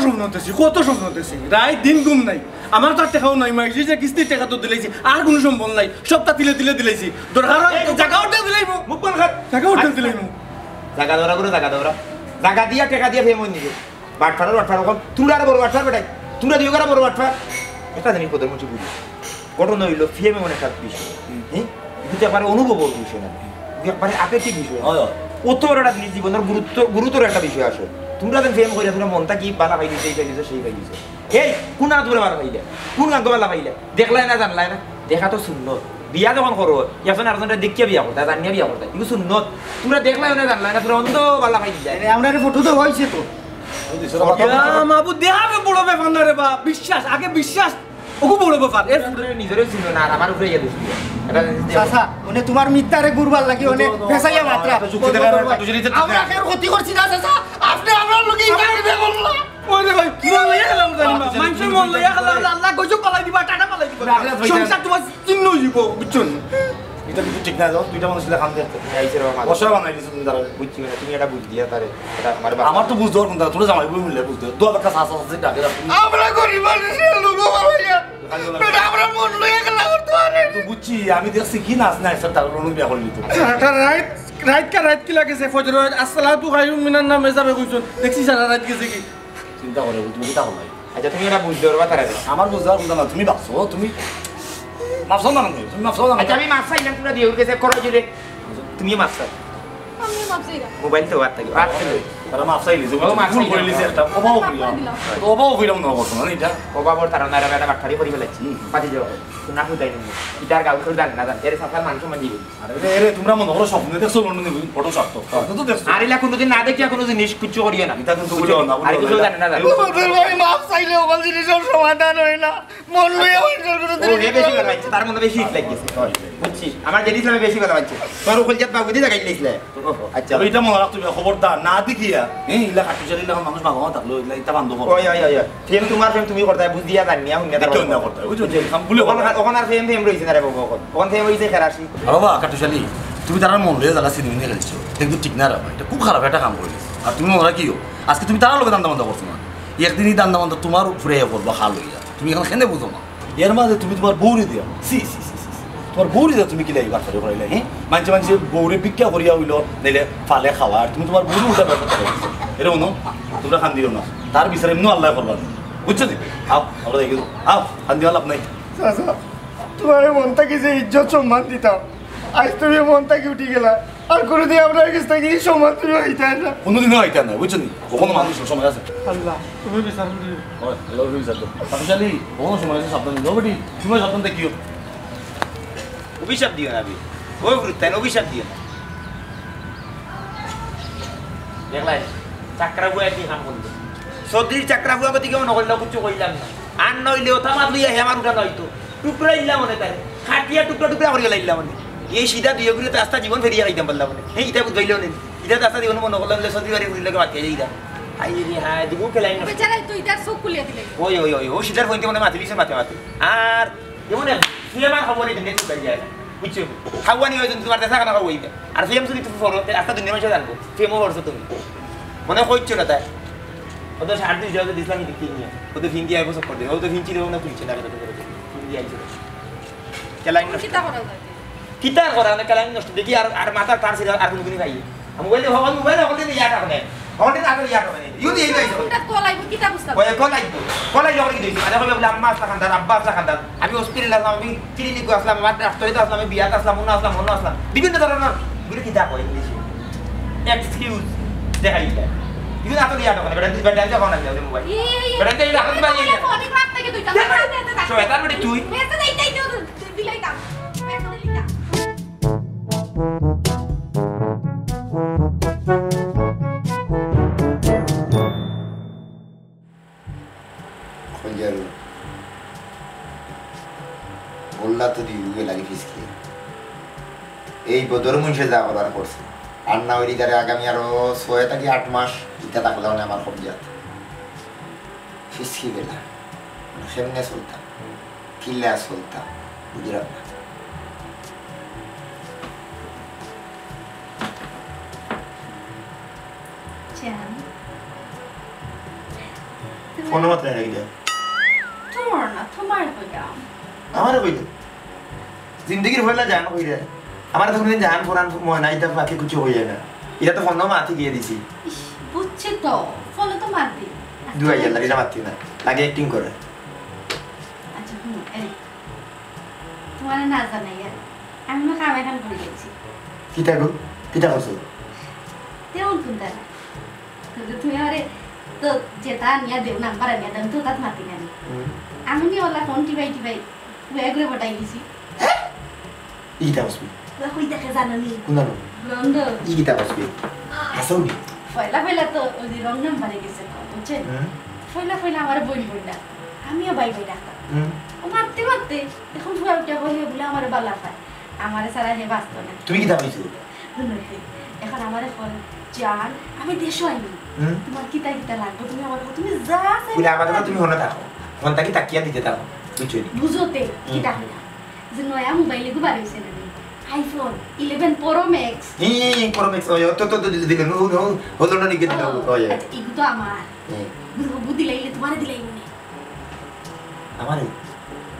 স্বপ্ন হতেছি রাত দিন ঘুম নাই আমার তো টাকাও নাই মাইছি যে কিস্তির টাকা তো দিলাইছি আর কোনো সম্বল নাই সবটা তিলে দিলাইছি দরকার জায়গা উঠে দিলাইমু মুখ বন্ধ কর জায়গা উঠে দিলাইমু জায়গা দৌড়া করে জায়গা দিয়া টাকা দিয়া ফেমন নিবে বাটফার কম তোমরা আর বড় বাটফার বেটাই তোমরা দিও করা বড় বাটফার এটা জানি কত মুচি বুঝি ঘটনা হইলো ফেমে মনে একটা বিষয় হ্যাঁ বুঝতে পারে অনুভবের বিষয় না একবারে আপেক্ষিক বিষয় অত বড় একটা জিনিস জীবনের গুরুতর একটা বিষয় আসে তোমরা যেন ফেম করে তোমরা মনটা কি বালা পাই দিছে এই পাইছে সেই পাইছে এই কোন তোমরা বালা পাইলে কোন গান বালা পাইলে দেখলাই না জানলাই না দেখা তো শূন্য বিয়া যখন করো এখন আরেকজনটা দেখিয়ে বিয়া করতে জানিয়ে বিয়া করতে এগুলো শূন্য তোমরা দেখলাই না জানলাই না তোমরা অন্ধ বালা পাই যায় আমরা ফটো তো হয়েছে তো মাবু দেখাবে বড় ব্যাপার না রে বা বিশ্বাস আগে বিশ্বাস ওকে বড় ব্যাপার এর নিজেরও ছিল না আর আমার উপরে ইয়ে দিছিল চাচা মানে তোমার মিথ্যারে গুরবার লাগি মানে ফেসাইয়া মাত্রা আমরা কেন ক্ষতি করছি না চাচা আপনি আমার লোকে ইকারি বে বললা ওরে ভাই মন লইয়া গেলাম জানি মা মানুষ মন লইয়া গেলাম আল্লাহ গজব পালাই দিবা টাটা পালাই দিবা সংসার তোমার চিহ্ন হইব বুঝছেন এটা কিন্তু ঠিক না যাও দুইটা মানুষ খান দেখতে বসা বানাই দিছো তুমি তারা বুঝছি না তুমি এটা বুঝ দিয়া তারে এটা আমার তো বুঝ দরকার না তোমরা জামাই বই মিলে বুঝতে দু একটা সাস আছে ডাকে আমরা গরিব মানুষের লোক বাবাইয়া বেটা আমরা মন লইয়া গেলাম তো আরে তো বুঝছি আমি দেখছি কি নাচ না স্যার তার লোন বিয়া করলি তো রাত কি লাগেছে ফজর আসসালাতু খায়রুম মিনান নামে যাবে কইছন দেখছি সারা রাত গেছে কি চিন্তা করে তুমি কি তা হলাই আচ্ছা তুমি এটা বুঝতে পারবা তারে আমার বুঝার বুঝা না তুমি ভাবছো তুমি মাফসো না তুমি মাফসো না আচ্ছা আমি মাছ চাইলাম তোমরা দিয়ে গেছে করো জুড়ে তুমি মাছ চাই আমি মাপছি না মোবাইল তো আর থাকে আর থাকে তারা মাফ চাইলি তুমি ভুল করে লিছে একটা অভাব করিলাম তো অভাব করিলাম না বর্তমান এটা বাবার তারা নারা বেটা বাটখারি করি ফেলেছি পাতি যাও না হুদাই নি ইটার গাউল করে দান না দান এর সাফার মানুষ মান দিবে আরে রে তোমরা মনে করো স্বপ্নে দেখছো লন্ডনে ফটো ছাড়তো তো দেখছো আর ইলা কোনোদিন না দেখিয়া কোনো জিনিস কিচ্ছু করিও না এটা কিন্তু বুঝো না আর কিছু জানে না জানে ভাই মাপ চাইলে ওখান জিনিসের সমাধান হয় না মন লইয়া হইছে ও হে বেশি কথা বলছে তার মধ্যে বেশি হিট লাগছে বুঝছি আমার জেনিস আমি বেশি কথা বলছি তোর কলজাত বাবু দি জায়গায় লিখলে আচ্ছা এটা মনে রাখ তুমি খবরদার না দেখিয়া এই ইলা কাটি চলি না মানুষ ভাগো থাকলো ইলা ইতা বান্ধব ওই ফেম তোমার ফেম তুমি করতে বুঝিয়া জানিয়া হুন্না এটা না করতে বুঝছো যে কাম ভুলে ওখান আর ফেম রইছে না রে বাবু ওখান ফেম রইছে খেরাসি বাবা কাটুশালি তুমি তার মন লয়ে জায়গা সিনেমা নিয়ে খেলছো কিন্তু ঠিক না রাখা এটা খুব খারাপ একটা কাম করলে আর তুমি মনে কিও আজকে তুমি তার লোকে দান্দা বান্ধা করছো না একদিনই দান্দা বান্ধা তোমার উপরে করবো হাল হইয়া তুমি এখন খেনে বুঝো না এর মাঝে তুমি তোমার বৌরে দিয়া তোমার বৌরে দিয়া তুমি কি লাগি বাচ্চা করাইলে হ্যাঁ মানুষে বৌরে ভিক্ষা করিয়া হইলো নাইলে ফালে খাওয়া আর তুমি তোমার বৌরে উল্টা ব্যাপার এরকম তোমরা খান দিও না তার বিচারে এমনি আল্লাহ করবা বুঝছো দিদি আও আমরা দেখি আও খান দিও লাভ নাই তোমার মন থেকে যে ইজ্জত সম্মান দিতাম আজ তুমি মন থেকে উঠে গেলা আর কোনোদিন আমরা কাছ থেকে সম্মান তুমি হইতে না কোনোদিনও হইতে না বুঝছো নি কখনো মানুষ সময় আছে আল্লাহ তুমি বিচার করিও হয় আল্লাহ বিচার তো কাটুশালি কখনো সময় আছে সাবধান দিও বেটি সময় সাবধান দেখিও অভিশাপ দিও না ওই বৃত্তান অভিশাপ দিও না দেখলাই চাকরা বুয়া কি কাম করলো সদরির চাকরা বুয়া গতি কেউ নকরল কিছু কইলাম না আর নইলে ওটা মাত লইয়া হেমার উঠা নয়তো টুকরা ইল্লা মনে তাই খাটিয়া টুকরা করে লাইলা মনে এই সিধা দুই গুলো রাস্তা জীবন ফেরিয়া খাইতাম বললাম মনে এই ইটা বুঝাইলেও নেই ইটা রাস্তা জীবন মনে করলাম সদরি বাড়ি ঘুরিলে মাতিয়ে যাইতাম আই রে হাই দুগু খেলাই নষ্ট বেচারা তুই তার চোখ খুলিয়ে দিলে ওই ও সিটার ফোনতে মনে মাতিলিছে মাতে আর এমন সিনেমা খবর এই দিনে চুকাই যায় না বুঝছো খাওয়ানি হয়তো তোমার দেখা না খাওয়াইবে আর ফেম যদি তুমি ফলো একটা দুনিয়া মানুষ জানবো ফেমও করছো তুমি মনে হইছো না তাই ওদের সার দিয়ে যাও দিসলাম দেখি নিয়ে ওদের ফিন দিয়ে বসে করে ও তো ফিনচি দেও না কুইছে না কথা করে ফিন দিয়ে আইছো খেলাই নষ্ট কিতা করা যায় কিতা করা না খেলাই নষ্ট দেখি আর মাথা টার ছিল আর কোনো খাই মোবাইলে ভগবান মোবাইলে হলতে ইয়া টাকা নেই হলতে না করে ইয়া টাকা নেই ইউ দিয়ে যাইছো কোনটা কলাইব কিতা বুঝতা ওই কলাই যখন কি দিছি মানে বলে আম্মা আসলা খান্দার আব্বা আসলা খান্দার আমি হসপিটালে আসলাম আমি ক্লিনিকে আসলাম আমার ডাক্তারিতে আসলাম আমি বিয়াতে আসলাম অন্য আসলাম বিভিন্ন ধরনের গুলি কি দেখো ইংলিশে এক্সকিউজ দেখাই যায় ইউ না তো ইয়া টাকা বেটা যখন না যাও মোবাইল বেটা এই রাখতে পারি না অনেক রাত থেকে তুই শয়তান বেটা তুই মেসেজ এইটাই দিলাই দাও মেসেজ লিখা খঞ্জারু বললা তো দিউগে লাগি ফিসকি এই বদর মুনসে যা করার করছে আর না ওই তারে আগামী আরো 6 থেকে 8 মাস ইটা থাকলাও না আমার খঞ্জাত ফিসকি বেলা সেমনে চলতাম কিল্লা চলতাম বুঝলাম না জান ফোন মাত্র রেখে দে তোমার কইয়া আমার কইতে জিন্দগির ভয়লা জান কই রে আমার তো কোনদিন জান ফোরান মনে নাই তা বাকি কিছু হই যায় না এটা তো ফোন মাতি গিয়ে দিছি বুঝছি তো ফোন তো মার দি দুই হাজার লাগে মাতি না লাগে অ্যাক্টিং করে আচ্ছা এই তোমার না জানাই আমি না কামে কাম করে গেছি কিতা গো কিতা করছো তেমন শুনতে না কিন্তু তুমি আরে তো যেটা নিয়ে দেও নাম্বার নিয়ে দেন তো তাত মাতি না আমি নিয়ে ওলা ফোন টিপাই এগুলো বটাই দিছি ইটা বসবি কই দেখে জানানি কোনা রন্ড ইটা বসবি হাসাউনি পয়লা তো ওই যে রং নাম্বারে গেছে বুঝছেন পয়লা আমার বই না আমিও বাই ডাক্তার ও মারতে এখন ফুয়া উঠে বলে বলে আমার বালা খায় আমার সারা হে বাঁচত না তুমি কি দাবিছো এখন আমার ফোন জান আমি দেশও আইনি তোমার কিতা লাগবে তুমি আমার তুমি যা বলে আমাকে তো তুমি হনা থাকো ফোনটা কি তাকিয়া দিতে থাকো বুঝছো বুঝোতে কিতা হইলা যে নয়া মোবাইলে গো বাড়াইছে না iPhone 11 pro max pro max ওই তো দিলে নো হলো না নিকে দিলো ওই ইগু তো আমার বুদ্ধি লাইলে তোমারে দিলাই মনে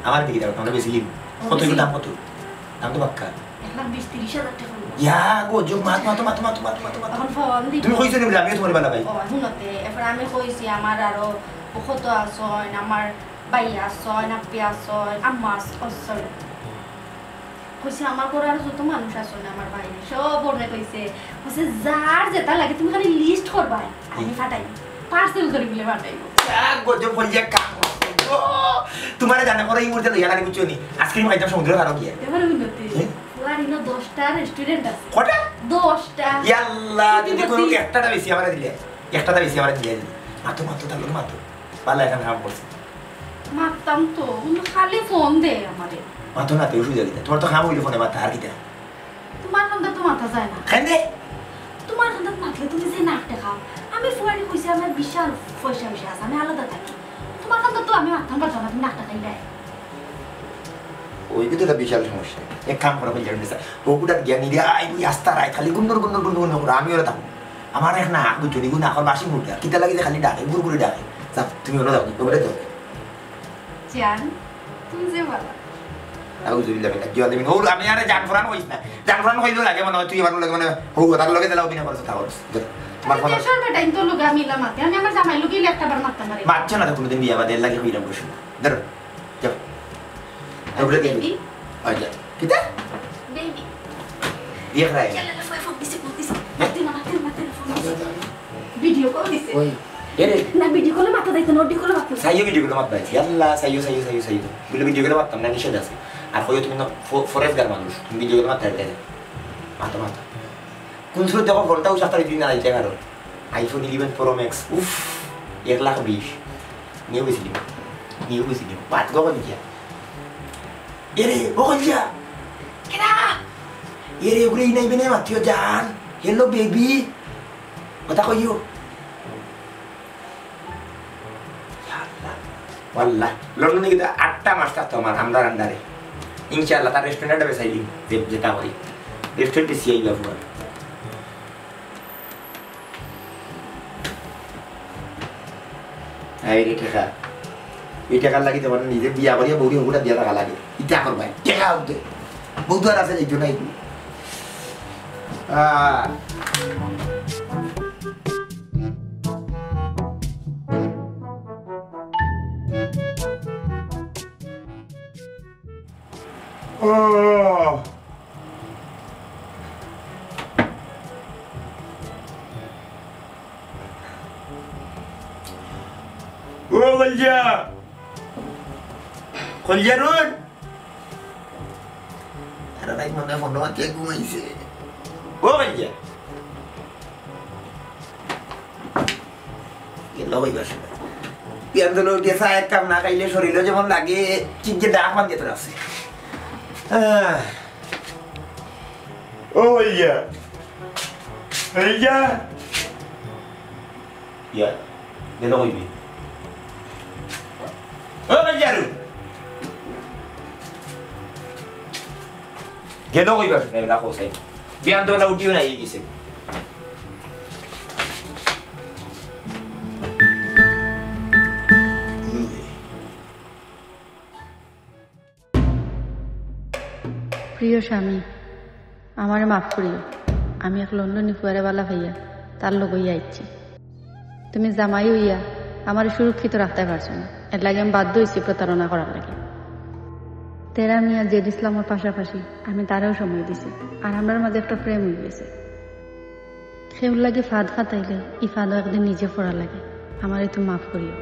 আমার দিকে দাও তোমরা বেশি লিম কত এগুলো দাম কত দাম তো বাক্কা 1,20,000-30,000 টাকা ইয়া গো যোগ মাত এখন ফোন দি তুমি কইছো নিবলা আমি তোমার বালা ভাই ও শুনতে এরপর আমি কইছি আমার আরো কত আছে আমার ভাই আছে আপি আছে আম্মা আছে কইছে আমার করে আর যত মানুষ আছে আমার বাইরে সব ওরে কইছে যার যেটা লাগে তুমি খালি লিস্ট করবা আমি ফাটাই পার্সেল করে বলে ফাটাই গজব পড়িয়া কাম তোমার জানা করে এই মুহূর্তে লইয়া গাড়ি বুঝছো নি আইসক্রিম খাইতাম সমুদ্র পারো গিয়ে এবারে উন্নতি পুরারিনো 10টা রেস্টুরেন্ট আছে কটা 10টা ইয়াল্লাহ যদি কোন একটাটা বেশি আমারে দিলে একটাটা বেশি আমারে দিয়ে দিলে মাতো তাহলে মাতো পালা এখন হাম করছে মারতাম তো খালি ফোন দে আমারে মাতো না তেও সুযোগ দিতে তোমার তো হাম হইলে ফোনে মাথা আর কিটা তোমার কান্দা তো মাথা যায় না খাই দে তোমার কান্দা মাথলে তুমি যে নাকটা খাও আমি ফুয়ারি কইছি আমার বিশাল পয়সা আছে আমি আলাদা থাকি তোমার কান্দা তো আমি মাথা পারতাম না তুমি নাকটা খাই দেয় ওই কিন্তু একটা বিশাল সমস্যা এক কাম করা বলছি ওগুলা জ্ঞানী দিয়ে আই বুই আস্তা রায় খালি গুন্ডর করে আমি ওরা থাকবো আমার এক না বুঝছো নি গুণ এখন বাসি মুখটা কিতা লাগে যে খালি ডাকে গুড় করে ডাকে যাও তুমি ওরা যাও ওরে যাও জান তুমি যে ভালো আউজ বিল্লাহ বিল্লাহ কি আলমিন ওর আমি আরে জান ফরান হইছ না জান ফরান হইলো লাগে মানে তুই ভালো লাগে মানে হো তার লগে দিলাও বিনা করছ থাকস তোমার ফোন দেশর বেটা ইন তো লগা মিলা মাতে আমি আমার জামাই লগি একটা বার মারতে পারি মারছ না তো কোনদিন বিয়া বাদে লাগে হইরাম বসে ধর যাও ওরে দিবি আচ্ছা কিতা বেবি দেখ রায় চল ফোন দিছে মাতে ভিডিও কল দিছে ওই এরে না ভিডিও কলে মাথা দিতে না অডিও কলে মাথা সাইয়ো ভিডিও গুলো মাত ভাই ইয়াল্লা সাইয়ো বলে ভিডিও গুলো মারতাম না নিষেধ আছে আর কইও তুমি না ফরেস্ট গার মানুষ তুমি ভিডিও গুলো মারতে দেয় মাথা কোন সুর দেখো ফোনটাও সাতারি দিন না যাইতে কারণ আইফোন 11 প্রো ম্যাক্স উফ 1,20,000 নিয়ে গেছিলি বাদ গো নিয়া এরে বকলিয়া কেডা এরে ওগুলো নাই বেনে মাতিও জান হেলো বেবি কথা কইও ওয়াল্লাহ লন্ডনে কিন্তু 8টা মাস থাকতো আমার আমদার আন্ডারে ইনশাআল্লাহ তার রেস্টুরেন্টে বেসাইলি যেটা করি রেস্টুরেন্টে সিআই বাবু এই রে টাকা এই টাকার লাগি তোমার নিজে বিয়া করিয়া বউরি ওগুলা দিয়া টাকা লাগে ইটা করবাই টাকা উঠে বউ আর আছে এই জন্য এইগুলো Koljarun. Ada naik mana foto mati aku maise. Kolja. Gelo koi bas. Biar dulu dia saya kam na kaile shorilo jemon lagi cinje dak man gitu rase. Oh iya. Iya. Ya. Gelo koi bi. Oh Koljarun. Gelo koi bas na ko sai. Biar dulu audio na igise. প্রিয় স্বামী আমারে মাফ করিও আমি এক লন্ডনী ফুয়ারে বালা ভাইয়া তার লোক হইয়া আইছি তুমি জামাই হইয়া আমার সুরক্ষিত রাখতে পারছো না এর লাগে আমি বাধ্য হয়েছি প্রতারণা করার লাগে তেরা মিয়া জেদ ইসলামের পাশাপাশি আমি তারেও সময় দিছি আর আমার মাঝে একটা প্রেম হয়ে গেছে সেউর লাগে ফাঁদ খাতাইলে ই ফাঁদও একদিন নিজে ফোড়া লাগে আমারে তুমি মাফ করিও